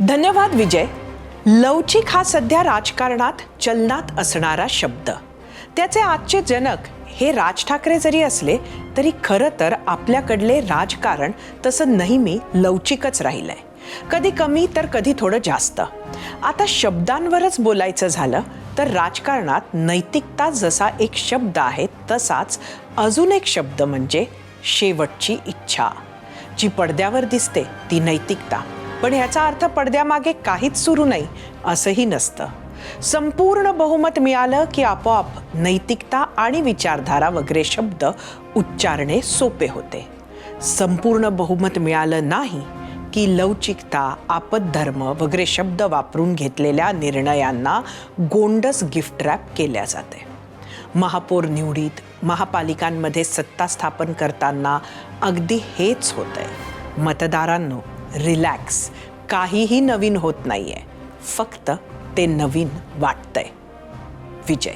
धन्यवाद विजय. लवचिक हा सध्या राजकारणात चलनात असणारा शब्द. त्याचे आजचे जनक हे राज ठाकरे जरी असले तरी खरं तर आपल्याकडले राजकारण तसं नेहमी लवचिकच राहिलंय. कधी कमी तर कधी थोडं जास्त. आता शब्दांवरच बोलायचं झालं तर राजकारणात नैतिकता जसा एक शब्द आहे तसाच अजून एक शब्द म्हणजे शेवटची इच्छा. जी पडद्यावर दिसते ती नैतिकता, पण ह्याचा अर्थ पडद्यामागे काहीच सुरू नाही असंही नसतं. संपूर्ण बहुमत मिळालं की आपोआप नैतिकता आणि विचारधारा वगैरे शब्द उच्चारणे सोपे होते. संपूर्ण बहुमत मिळालं नाही की लवचिकता, आपदधर्म वगैरे शब्द वापरून घेतलेल्या निर्णयांना गोंडस गिफ्ट रॅप केल्या जाते. महापौर निवडीत, महापालिकांमध्ये सत्ता स्थापन करताना अगदी हेच होतंय. मतदारांनो, रिलॅक्स. काहीही नवीन होत नाहीये, फक्त ते नवीन वाटतंय. विजय.